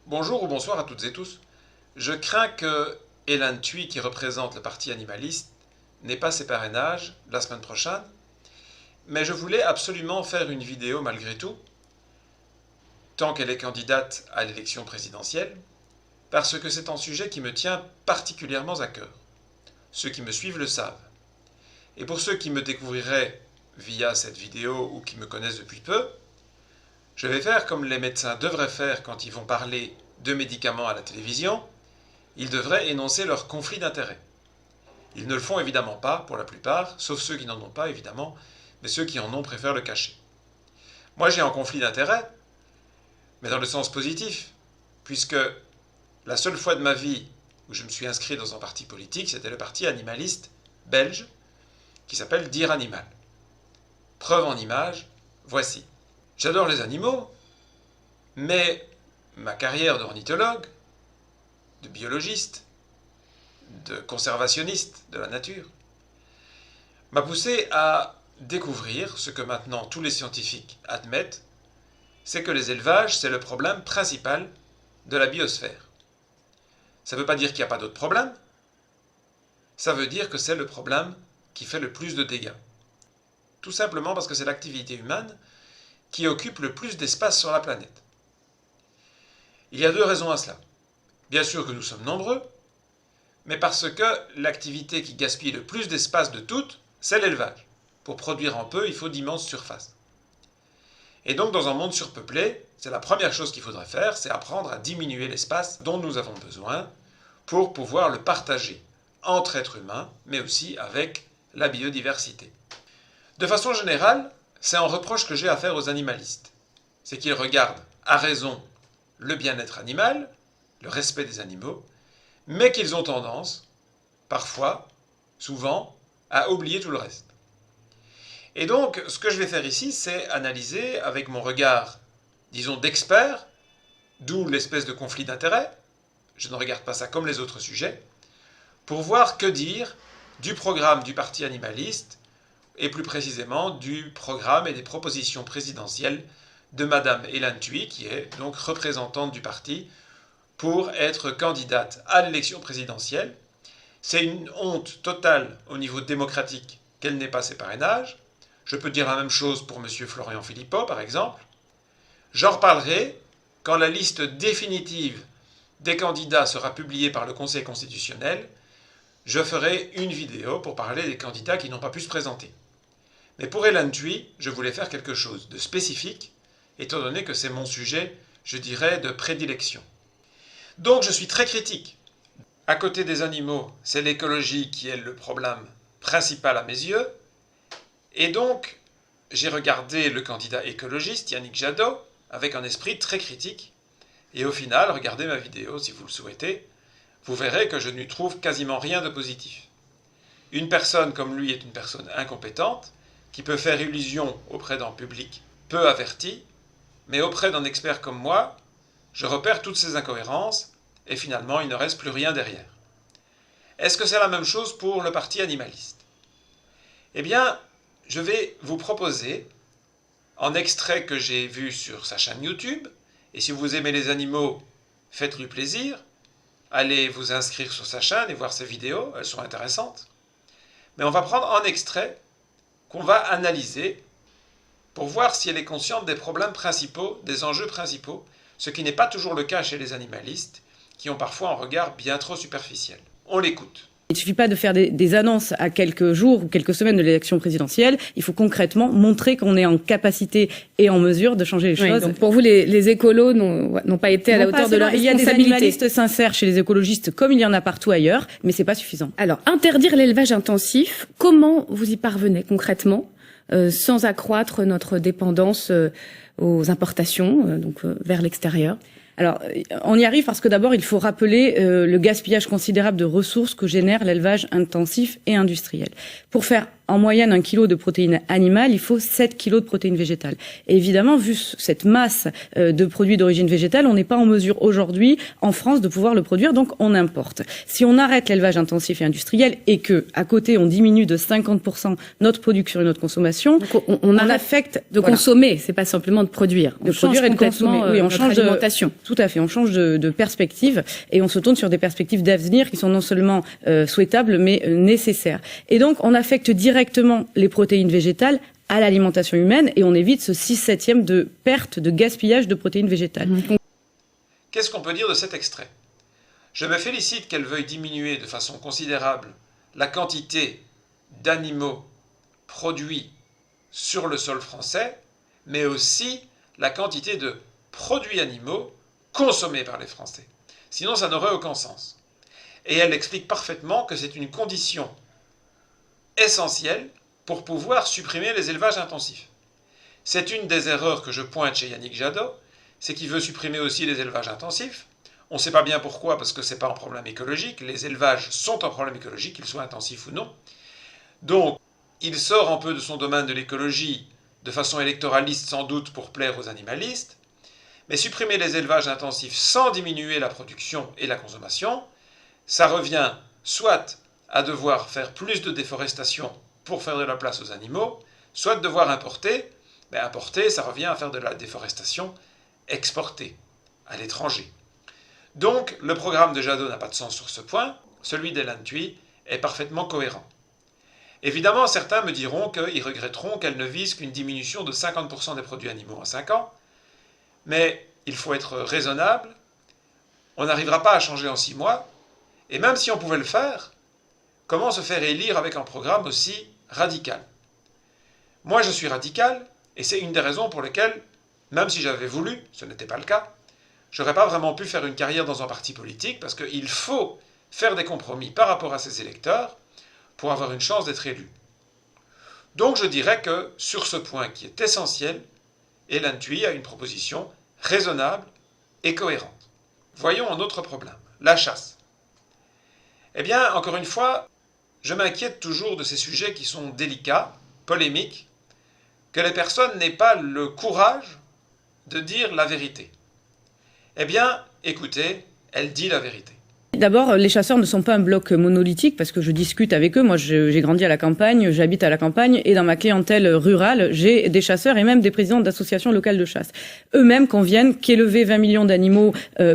Bonjour ou bonsoir à toutes et tous. Je crains que Hélène Thuy, qui représente le parti animaliste, n'ait pas ses parrainages la semaine prochaine, mais je voulais absolument faire une vidéo malgré tout, tant qu'elle est candidate à l'élection présidentielle, parce que c'est un sujet qui me tient particulièrement à cœur. Ceux qui me suivent le savent. Et pour ceux qui me découvriraient via cette vidéo ou qui me connaissent depuis peu, je vais faire comme les médecins devraient faire quand ils vont parler de médicaments à la télévision. Ils devraient énoncer leur conflit d'intérêts. Ils ne le font évidemment pas pour la plupart, sauf ceux qui n'en ont pas évidemment, mais ceux qui en ont préfèrent le cacher. Moi j'ai un conflit d'intérêts, mais dans le sens positif, puisque la seule fois de ma vie où je me suis inscrit dans un parti politique, c'était le parti animaliste belge, qui s'appelle Dire Animal. Preuve en image, voici. J'adore les animaux, mais ma carrière d'ornithologue, de biologiste, de conservationniste de la nature, m'a poussé à découvrir ce que maintenant tous les scientifiques admettent, c'est que les élevages, c'est le problème principal de la biosphère. Ça ne veut pas dire qu'il n'y a pas d'autres problèmes, ça veut dire que c'est le problème qui fait le plus de dégâts. Tout simplement parce que c'est l'activité humaine qui occupe le plus d'espace sur la planète. Il y a deux raisons à cela. Bien sûr que nous sommes nombreux, mais parce que l'activité qui gaspille le plus d'espace de toutes, c'est l'élevage. Pour produire en peu, il faut d'immenses surfaces. Et donc, dans un monde surpeuplé, c'est la première chose qu'il faudrait faire, c'est apprendre à diminuer l'espace dont nous avons besoin pour pouvoir le partager entre êtres humains, mais aussi avec la biodiversité. De façon générale, c'est un reproche que j'ai à faire aux animalistes. C'est qu'ils regardent, à raison, le bien-être animal, le respect des animaux, mais qu'ils ont tendance, parfois, souvent, à oublier tout le reste. Et donc, ce que je vais faire ici, c'est analyser avec mon regard, disons, d'expert, d'où l'espèce de conflit d'intérêts, je ne regarde pas ça comme les autres sujets, pour voir que dire du programme du parti animaliste, et plus précisément du programme et des propositions présidentielles de Madame Hélène Thuy, qui est donc représentante du parti pour être candidate à l'élection présidentielle. C'est une honte totale au niveau démocratique qu'elle n'ait pas ses parrainages. Je peux dire la même chose pour M. Florian Philippot, par exemple. J'en reparlerai quand la liste définitive des candidats sera publiée par le Conseil constitutionnel. Je ferai une vidéo pour parler des candidats qui n'ont pas pu se présenter. Mais pour Hélène Thuy, je voulais faire quelque chose de spécifique, étant donné que c'est mon sujet, je dirais, de prédilection. Donc je suis très critique. À côté des animaux, c'est l'écologie qui est le problème principal à mes yeux. Et donc, j'ai regardé le candidat écologiste, Yannick Jadot, avec un esprit très critique. Et au final, regardez ma vidéo si vous le souhaitez, vous verrez que je n'y trouve quasiment rien de positif. Une personne comme lui est une personne incompétente, qui peut faire illusion auprès d'un public peu averti, mais auprès d'un expert comme moi, je repère toutes ces incohérences, et finalement il ne reste plus rien derrière. Est-ce que c'est la même chose pour le parti animaliste? Eh bien, je vais vous proposer un extrait que j'ai vu sur sa chaîne YouTube, et si vous aimez les animaux, faites-lui plaisir, allez vous inscrire sur sa chaîne et voir ses vidéos, elles sont intéressantes. Mais on va prendre un extrait qu'on va analyser pour voir si elle est consciente des problèmes principaux, des enjeux principaux, ce qui n'est pas toujours le cas chez les animalistes, qui ont parfois un regard bien trop superficiel. On l'écoute. Il ne suffit pas de faire des annonces à quelques jours ou quelques semaines de l'élection présidentielle. Il faut concrètement montrer qu'on est en capacité et en mesure de changer les choses. Donc pour vous, les écolos n'ont pas été à la hauteur de leur responsabilité. Il y a des animalistes sincères chez les écologistes comme il y en a partout ailleurs, mais c'est pas suffisant. Alors, interdire l'élevage intensif, comment vous y parvenez concrètement sans accroître notre dépendance aux importations, vers l'extérieur? Alors, on y arrive parce que d'abord, il faut rappeler le gaspillage considérable de ressources que génère l'élevage intensif et industriel. Pour faire en moyenne 1 kilo de protéines animales, il faut 7 kilos de protéines végétales. Et évidemment, vu cette masse de produits d'origine végétale, on n'est pas en mesure aujourd'hui, en France, de pouvoir le produire, donc on importe. Si on arrête l'élevage intensif et industriel et que, à côté, on diminue de 50% notre production et notre consommation, donc on affecte de consommer, c'est pas simplement de produire. De produire et de consommer. Oui, on change d'alimentation. Tout à fait, on change de perspective et on se tourne sur des perspectives d'avenir qui sont non seulement souhaitables mais nécessaires. Et donc on affecte directement les protéines végétales à l'alimentation humaine et on évite ce 6/7 de perte, de gaspillage de protéines végétales. Qu'est-ce qu'on peut dire de cet extrait? Je me félicite qu'elle veuille diminuer de façon considérable la quantité d'animaux produits sur le sol français, mais aussi la quantité de produits animaux consommés par les Français. Sinon, ça n'aurait aucun sens. Et elle explique parfaitement que c'est une condition essentielle pour pouvoir supprimer les élevages intensifs. C'est une des erreurs que je pointe chez Yannick Jadot, c'est qu'il veut supprimer aussi les élevages intensifs. On ne sait pas bien pourquoi, parce que ce n'est pas un problème écologique. Les élevages sont un problème écologique, qu'ils soient intensifs ou non. Donc, il sort un peu de son domaine de l'écologie, de façon électoraliste sans doute pour plaire aux animalistes, mais supprimer les élevages intensifs sans diminuer la production et la consommation, ça revient soit à devoir faire plus de déforestation pour faire de la place aux animaux, soit de devoir importer. Mais importer, ça revient à faire de la déforestation exportée à l'étranger. Donc, le programme de Jadot n'a pas de sens sur ce point, celui d'Hélène Thuy est parfaitement cohérent. Évidemment, certains me diront qu'ils regretteront qu'elle ne vise qu'une diminution de 50% des produits animaux en 5 ans, mais il faut être raisonnable, on n'arrivera pas à changer en 6 mois, et même si on pouvait le faire, comment se faire élire avec un programme aussi radical? Moi, je suis radical, et c'est une des raisons pour lesquelles, même si j'avais voulu, ce n'était pas le cas, je n'aurais pas vraiment pu faire une carrière dans un parti politique, parce qu'il faut faire des compromis par rapport à ses électeurs pour avoir une chance d'être élu. Donc je dirais que, sur ce point qui est essentiel, Hélène Thuy a une proposition raisonnable et cohérente. Voyons un autre problème, la chasse. Eh bien, encore une fois, je m'inquiète toujours de ces sujets qui sont délicats, polémiques, que les personnes n'aient pas le courage de dire la vérité. Eh bien, écoutez, elle dit la vérité. D'abord, les chasseurs ne sont pas un bloc monolithique parce que je discute avec eux. Moi, j'ai grandi à la campagne, j'habite à la campagne et dans ma clientèle rurale, j'ai des chasseurs et même des présidents d'associations locales de chasse. Eux-mêmes conviennent qu'élever 20 millions d'animaux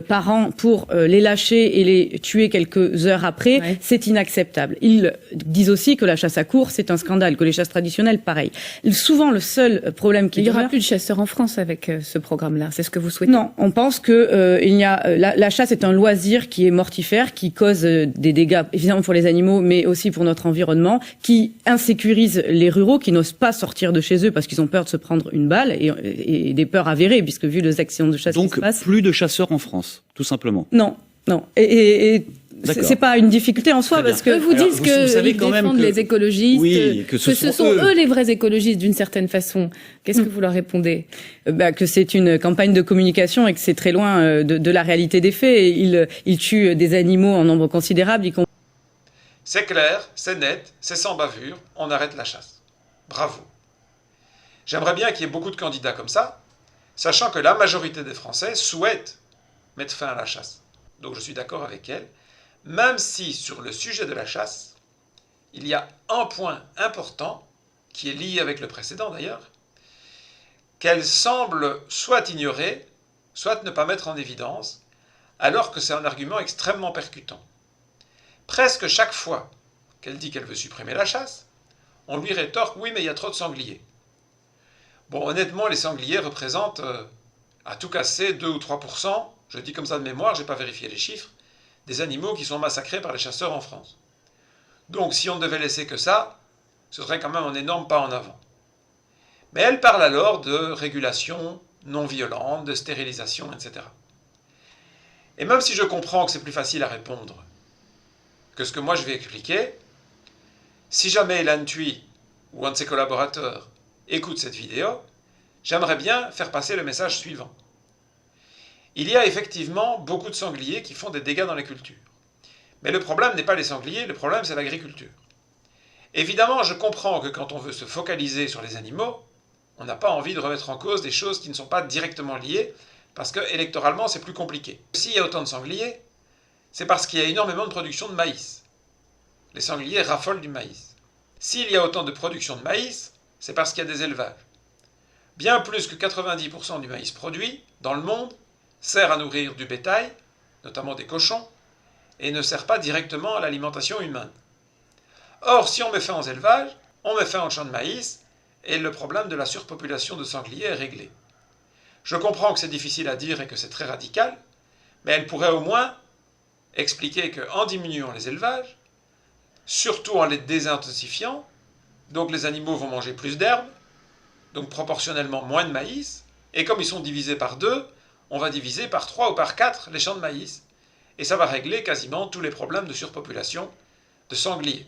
par an pour les lâcher et les tuer quelques heures après, ouais, c'est inacceptable. Ils disent aussi que la chasse à courre, c'est un scandale, que les chasses traditionnelles, pareil. Souvent, le seul problème qui il y aura plus de chasseurs en France avec ce programme-là. C'est ce que vous souhaitez? Non, on pense que il y a la chasse est un loisir qui est mortifère, qui cause des dégâts évidemment pour les animaux, mais aussi pour notre environnement, qui insécurise les ruraux, qui n'osent pas sortir de chez eux parce qu'ils ont peur de se prendre une balle et des peurs avérées, puisque vu les accidents de chasse qui se passent. Donc plus de chasseurs en France, tout simplement. Non. C'est pas une difficulté en soi parce que vous disent qu'ils défendent les écologistes, oui, que ce sont eux les vrais écologistes d'une certaine façon. Qu'est-ce que vous leur répondez? Que c'est une campagne de communication et que c'est très loin de la réalité des faits. Ils tuent des animaux en nombre considérable. C'est clair, c'est net, c'est sans bavure, on arrête la chasse. Bravo. J'aimerais bien qu'il y ait beaucoup de candidats comme ça, sachant que la majorité des Français souhaitent mettre fin à la chasse. Donc je suis d'accord avec elle, même si sur le sujet de la chasse, il y a un point important, qui est lié avec le précédent d'ailleurs, qu'elle semble soit ignorer, soit ne pas mettre en évidence, alors que c'est un argument extrêmement percutant. Presque chaque fois qu'elle dit qu'elle veut supprimer la chasse, on lui rétorque « oui, mais il y a trop de sangliers ». Bon, honnêtement, les sangliers représentent, à tout casser, 2 ou 3%, je dis comme ça de mémoire, je n'ai pas vérifié les chiffres, des animaux qui sont massacrés par les chasseurs en France. Donc si on ne devait laisser que ça, ce serait quand même un énorme pas en avant. Mais elle parle alors de régulation non violente, de stérilisation, etc. Et même si je comprends que c'est plus facile à répondre que ce que moi je vais expliquer, si jamais Hélène Thuy ou un de ses collaborateurs écoute cette vidéo, j'aimerais bien faire passer le message suivant. Il y a effectivement beaucoup de sangliers qui font des dégâts dans les cultures. Mais le problème n'est pas les sangliers, le problème c'est l'agriculture. Évidemment, je comprends que quand on veut se focaliser sur les animaux, on n'a pas envie de remettre en cause des choses qui ne sont pas directement liées, parce que électoralement c'est plus compliqué. S'il y a autant de sangliers, c'est parce qu'il y a énormément de production de maïs. Les sangliers raffolent du maïs. S'il y a autant de production de maïs, c'est parce qu'il y a des élevages. Bien plus que 90% du maïs produit dans le monde sert à nourrir du bétail, notamment des cochons, et ne sert pas directement à l'alimentation humaine. Or, si on met fin aux élevages, on met fin aux champs de maïs, et le problème de la surpopulation de sangliers est réglé. Je comprends que c'est difficile à dire et que c'est très radical, mais elle pourrait au moins expliquer qu'en diminuant les élevages, surtout en les désintensifiant, donc les animaux vont manger plus d'herbe, donc proportionnellement moins de maïs, et comme ils sont divisés par 2, on va diviser par 3 ou par 4 les champs de maïs, et ça va régler quasiment tous les problèmes de surpopulation de sangliers.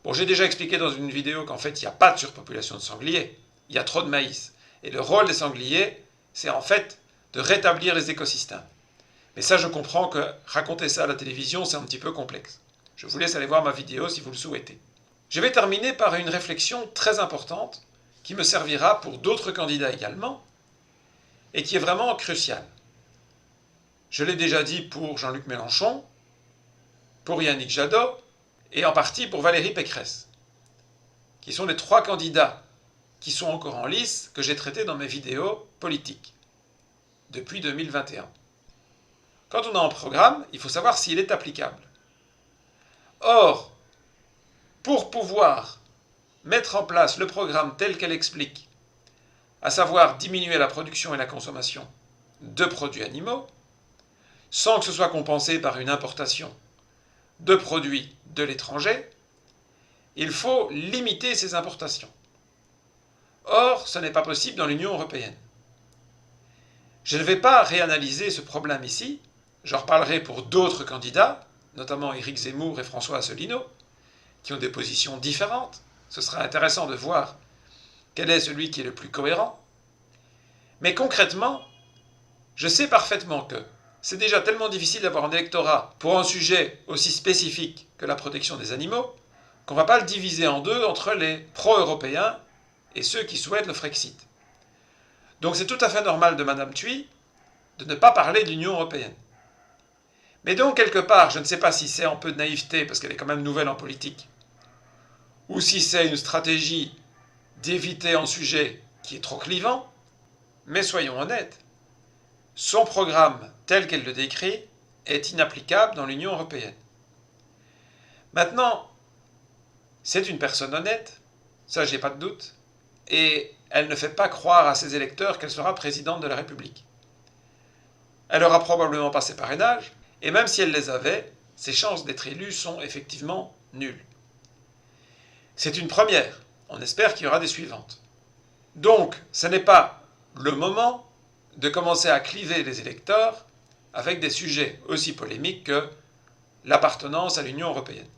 Bon, j'ai déjà expliqué dans une vidéo qu'en fait, il n'y a pas de surpopulation de sangliers, il y a trop de maïs. Et le rôle des sangliers, c'est en fait de rétablir les écosystèmes. Mais ça, je comprends que raconter ça à la télévision, c'est un petit peu complexe. Je vous laisse aller voir ma vidéo si vous le souhaitez. Je vais terminer par une réflexion très importante qui me servira pour d'autres candidats également et qui est vraiment cruciale. Je l'ai déjà dit pour Jean-Luc Mélenchon, pour Yannick Jadot et en partie pour Valérie Pécresse, qui sont les 3 candidats qui sont encore en lice que j'ai traités dans mes vidéos politiques depuis 2021. Quand on a un programme, il faut savoir s'il est applicable. Or, pour pouvoir mettre en place le programme tel qu'elle explique, à savoir diminuer la production et la consommation de produits animaux, sans que ce soit compensé par une importation de produits de l'étranger, il faut limiter ces importations. Or, ce n'est pas possible dans l'Union européenne. Je ne vais pas réanalyser ce problème ici, j'en reparlerai pour d'autres candidats, notamment Éric Zemmour et François Asselineau, qui ont des positions différentes. Ce sera intéressant de voir quel est celui qui est le plus cohérent. Mais concrètement, je sais parfaitement que c'est déjà tellement difficile d'avoir un électorat pour un sujet aussi spécifique que la protection des animaux, qu'on ne va pas le diviser en deux entre les pro-européens et ceux qui souhaitent le Frexit. Donc c'est tout à fait normal de Madame Thuy de ne pas parler de l'Union européenne. Mais donc, quelque part, je ne sais pas si c'est un peu de naïveté, parce qu'elle est quand même nouvelle en politique, ou si c'est une stratégie d'éviter un sujet qui est trop clivant, mais soyons honnêtes, son programme, tel qu'elle le décrit, est inapplicable dans l'Union européenne. Maintenant, c'est une personne honnête, ça j'ai pas de doute, et elle ne fait pas croire à ses électeurs qu'elle sera présidente de la République. Elle n'aura probablement pas ses parrainages, et même si elle les avait, ses chances d'être élue sont effectivement nulles. C'est une première, on espère qu'il y aura des suivantes. Donc, ce n'est pas le moment de commencer à cliver les électeurs avec des sujets aussi polémiques que l'appartenance à l'Union européenne.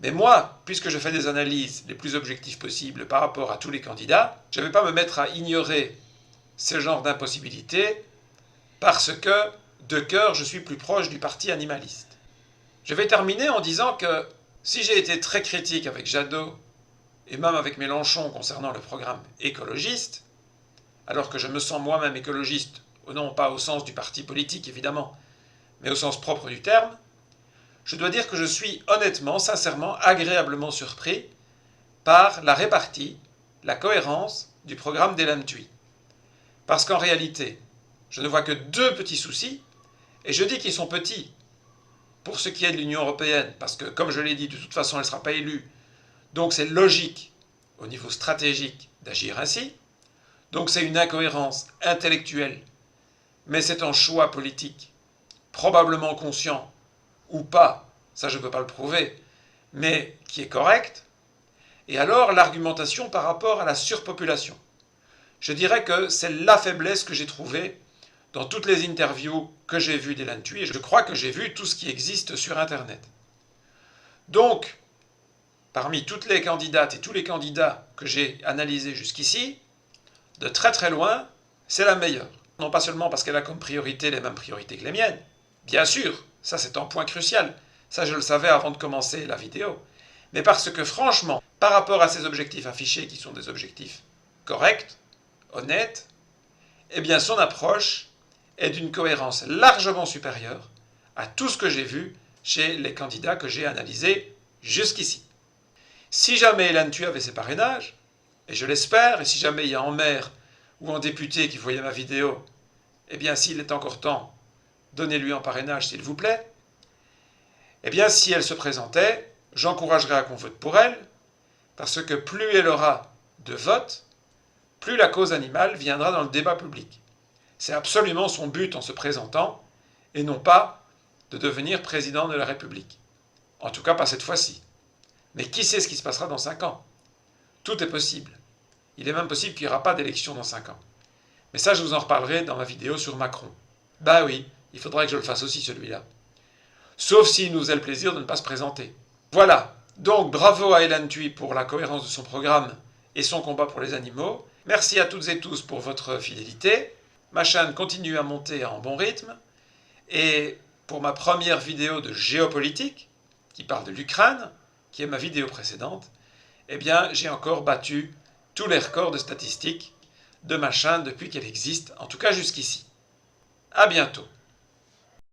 Mais moi, puisque je fais des analyses les plus objectives possibles par rapport à tous les candidats, je ne vais pas me mettre à ignorer ce genre d'impossibilité parce que, de cœur, je suis plus proche du parti animaliste. Je vais terminer en disant que si j'ai été très critique avec Jadot et même avec Mélenchon concernant le programme écologiste, alors que je me sens moi-même écologiste, non pas au sens du parti politique évidemment, mais au sens propre du terme, je dois dire que je suis honnêtement, sincèrement, agréablement surpris par la répartie, la cohérence du programme d'Hélène Thuy. Parce qu'en réalité, je ne vois que 2 petits soucis, et je dis qu'ils sont petits pour ce qui est de l'Union européenne, parce que, comme je l'ai dit, de toute façon, elle ne sera pas élue, donc c'est logique, au niveau stratégique, d'agir ainsi. Donc c'est une incohérence intellectuelle, mais c'est un choix politique, probablement conscient, ou pas, ça je ne peux pas le prouver, mais qui est correct. Et alors l'argumentation par rapport à la surpopulation. Je dirais que c'est la faiblesse que j'ai trouvée dans toutes les interviews que j'ai vues d'Hélène Thuy, et je crois que j'ai vu tout ce qui existe sur Internet. Donc, parmi toutes les candidates et tous les candidats que j'ai analysés jusqu'ici, de très très loin, c'est la meilleure. Non pas seulement parce qu'elle a comme priorité les mêmes priorités que les miennes, bien sûr, ça c'est un point crucial, ça je le savais avant de commencer la vidéo, mais parce que franchement, par rapport à ses objectifs affichés, qui sont des objectifs corrects, honnêtes, eh bien son approche est d'une cohérence largement supérieure à tout ce que j'ai vu chez les candidats que j'ai analysés jusqu'ici. Si jamais Hélène Thuy avait ses parrainages, et je l'espère, et si jamais il y a en maire ou en député qui voyait ma vidéo, eh bien s'il est encore temps, donnez-lui en parrainage s'il vous plaît. Eh bien si elle se présentait, j'encouragerais à qu'on vote pour elle, parce que plus elle aura de votes, plus la cause animale viendra dans le débat public. C'est absolument son but en se présentant, et non pas de devenir président de la République. En tout cas, pas cette fois-ci. Mais qui sait ce qui se passera dans 5 ans? Tout est possible. Il est même possible qu'il n'y aura pas d'élection dans 5 ans. Mais ça, je vous en reparlerai dans ma vidéo sur Macron. Bah oui, il faudra que je le fasse aussi, celui-là. Sauf s'il nous faisait le plaisir de ne pas se présenter. Voilà. Donc, bravo à Hélène Thuy pour la cohérence de son programme et son combat pour les animaux. Merci à toutes et tous pour votre fidélité. Ma chaîne continue à monter en bon rythme. Et pour ma première vidéo de géopolitique, qui parle de l'Ukraine, qui est ma vidéo précédente, eh bien, j'ai encore battu tous les records de statistiques de ma chaîne depuis qu'elle existe, en tout cas jusqu'ici. À bientôt.